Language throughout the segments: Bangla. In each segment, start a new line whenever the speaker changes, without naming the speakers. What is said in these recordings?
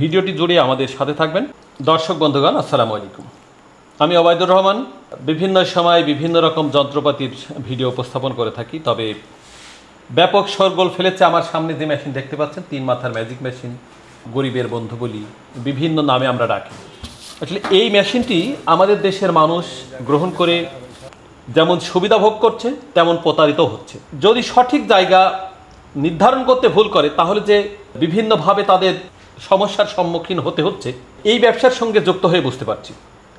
ভিডিওটি জুড়ে আমাদের সাথে থাকবেন। দর্শক বন্ধুগণ, আসসালামু আলাইকুম। আমি ওবায়দুর রহমান। বিভিন্ন সময় বিভিন্ন রকম যন্ত্রপাতির ভিডিও উপস্থাপন করে থাকি, তবে ব্যাপক শোরগোল ফেলেছে আমার সামনে যে মেশিন দেখতে পাচ্ছেন, 3 মাথার ম্যাজিক মেশিন, গরিবের বন্ধু বলি, বিভিন্ন নামে আমরা ডাকি। আসলে এই মেশিনটি আমাদের দেশের মানুষ গ্রহণ করে যেমন সুবিধা ভোগ করছে তেমন প্রতারিত হচ্ছে। যদি সঠিক জায়গা নির্ধারণ করতে ভুল করে, তাহলে যে বিভিন্নভাবে তাদের সমস্যার সম্মুখীন হতে হচ্ছে, এই ব্যবসার সঙ্গে যুক্ত হয়ে বুঝতে পারছি।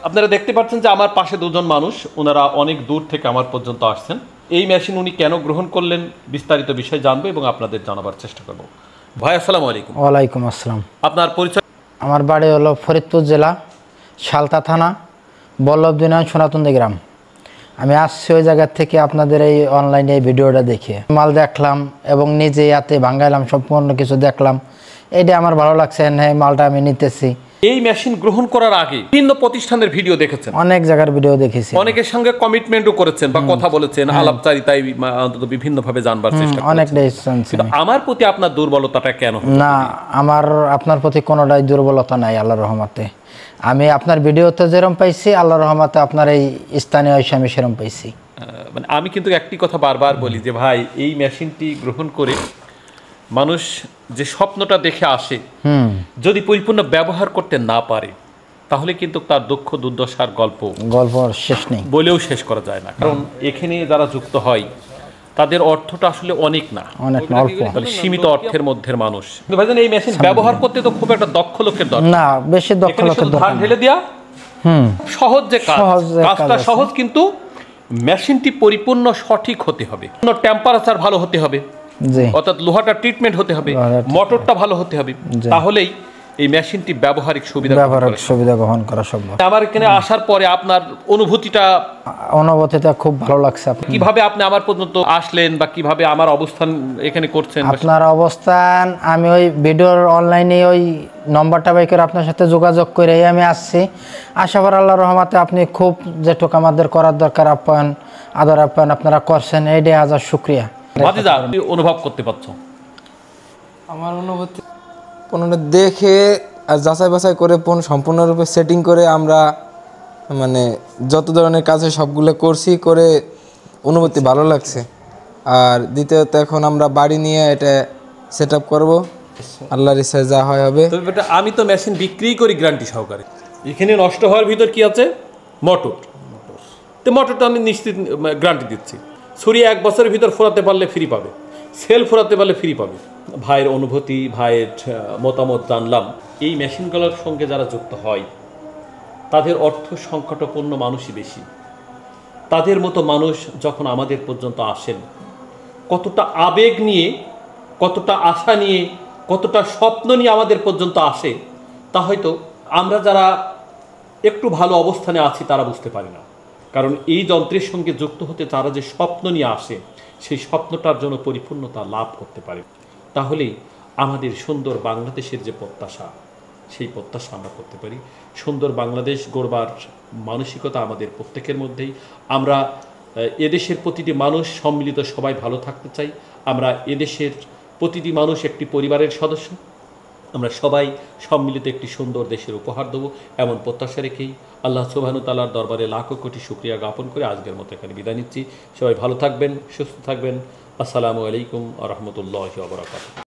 আপনারা দেখতে পাচ্ছেন যে আমার পাশে দুজন মানুষ, ওনারা অনেক দূর থেকে আমার পর্যন্ত আসছেন। এই মেশিন উনি কেন গ্রহণ করলেন, বিস্তারিত বিষয় জানবো এবং আপনাদের জানাবার চেষ্টা করব। ভাই, আসসালামু আলাইকুম।
ওয়ালাইকুম আসসালাম।
আপনার পরিচয়?
আমার বাড়ি হলো ফরিদপুর জেলা, সালতা থানা, বল্লভদিনান, সোনাতন্দি গ্রাম। আমি আসছি ওই জায়গা থেকে আপনাদের এই অনলাইনে এই ভিডিওটা দেখে মাল দেখলাম এবং নিজে হাতে ভাঙাইলাম, সম্পূর্ণ কিছু দেখলাম। এইটা আমার ভালো লাগছে, এই মালটা আমি নিতেছি।
এই মেশিন গ্রহণ করার আগে বিভিন্ন প্রতিষ্ঠানের ভিডিও দেখেছেন,
অনেক জায়গার ভিডিও দেখেছি,
অনেকের সঙ্গে কমিটমেন্টও করেছেন বা কথা বলেছেন, আলাপচারিতায় অন্তত বিভিন্নভাবে জানবার চেষ্টা করেছেন।
অনেকটাই শুনছি।
আমার প্রতি আপনার দুর্বলতাটা কেন?
না, আমার আপনার প্রতি কোনোটাই দুর্বলতা নাই, আল্লাহর রহমতে। আমি আপনার ভিডিওতে যেরকম পাইছি, আল্লাহর রহমতে আপনার এই স্থানীয় এসে আমি সেরকম পাইছি।
মানে আমি কিন্তু একটি কথা বারবার বলি যে ভাই, এই মেশিনটি গ্রহণ করে মানুষ যে স্বপ্নটা দেখে আসে, যদি পরিপূর্ণ ব্যবহার করতে না পারে, তাহলে কিন্তু তার দুঃখ দুর্দশার গল্প
শেষ নেই,
বলেও শেষ করা যায় না। কারণ এখানে যারা যুক্ত হয় তাদের অর্থটা আসলে অনেক না,
অনেক অল্প,
সীমিত অর্থের মধ্যে মানুষ। ভাইজান, এই মেশিন ব্যবহার করতে তো খুব একটা দক্ষ লোকের দরকার
না, বেশি দক্ষ লোকের দরকার
ধান ঢেলে দেয়া সহজ যে কাজটা সহজ, কিন্তু মেশিনটি পরিপূর্ণ সঠিক হতে হবে, টেম্পারেচার ভালো হতে হবে, অর্থাৎ লোহাটা ট্রিটমেন্ট হতে হবে, মোটরটা ভালো হতে হবে, তাহলেই এই মেশিনটি ব্যবহারিক সুবিধা
গ্রহণ করা সম্ভব।
আমার এখানে আসার পরে আপনার অনুভূতিটা
খুব ভালো লাগছে।
কিভাবে আপনি আমার পর্যন্ত আসলেন বা কিভাবে আমার অবস্থান এখানে করছেন?
আপনার অবস্থান, আমি ওই ভিডিওর অনলাইনে ওই নম্বরটা বাই করে আপনার সাথে যোগাযোগ করে আমি আসছি। আশা করি আল্লাহর রহমতে আপনি খুব যেটুকু আমাদের করার দরকার আপ্যায়ন, আদর আপ্যায়ন আপনারা করছেন, এইটাই হাজার শুকরিয়া।
ভাতিজা, তুমি অনুভব করতে পারছো?
আমার অনুভূতি পণ্যটা দেখে আর যাচাই বাছাই করে সম্পূর্ণরূপে সেটিং করে আমরা মানে যত ধরনের কাজ হয় সবগুলো করছি, করে অনুভূতি ভালো লাগছে। আর দ্বিতীয়ত এখন আমরা বাড়ি নিয়ে এটা সেট আপ করবো, আল্লাহর ইচ্ছায় যা হয় হবে।
আমি তো মেশিন বিক্রি করি গ্যারান্টি সহকারে। এখানে নষ্ট হওয়ার ভিতর কি আছে? মোটর। তো মোটরটা আমি নিশ্চিত গ্যারান্টি দিচ্ছি। ছুরি 1 বছরের ভিতর ফোরাতে পারলে ফ্রি পাবে, সেল ফোরাতে পারলে ফ্রি পাবে। ভাইয়ের অনুভূতি, ভাইয়ের মতামত জানলাম। এই মেশিনগুলোর সঙ্গে যারা যুক্ত হয় তাদের অর্থ সংকটপূর্ণ মানুষই বেশি। তাদের মতো মানুষ যখন আমাদের পর্যন্ত আসেন, কতটা আবেগ নিয়ে, কতটা আশা নিয়ে, কতটা স্বপ্ন নিয়ে আমাদের পর্যন্ত আসে, তা হয়তো আমরা যারা একটু ভালো অবস্থানে আছি তারা বুঝতে পারি না। কারণ এই যন্ত্রের সঙ্গে যুক্ত হতে তারা যে স্বপ্ন নিয়ে আসে, সেই স্বপ্নটার জন্য পরিপূর্ণতা লাভ করতে পারে। তাহলেই আমাদের সুন্দর বাংলাদেশের যে প্রত্যাশা, সেই প্রত্যাশা আমরা করতে পারি। সুন্দর বাংলাদেশ গড়বার মানসিকতা আমাদের প্রত্যেকের মধ্যেই। আমরা এদেশের প্রতিটি মানুষ সম্মিলিত সবাই ভালো থাকতে চাই। আমরা এদেশের প্রতিটি মানুষ একটি পরিবারের সদস্য। আমরা সবাই সম্মিলিত একটি সুন্দর দেশের উপহার দেবো, এমন প্রত্যাশা রেখেই আল্লাহ সুবহানাহু ওয়া তাআলার দরবারে লাখো কোটি শুকরিয়া জ্ঞাপন করে আজকের মতো এখানে বিদায় নিচ্ছি। সবাই ভালো থাকবেন, সুস্থ থাকবেন। আসসালামু আলাইকুম ওয়া রাহমাতুল্লাহি ওয়া বারাকাতুহু।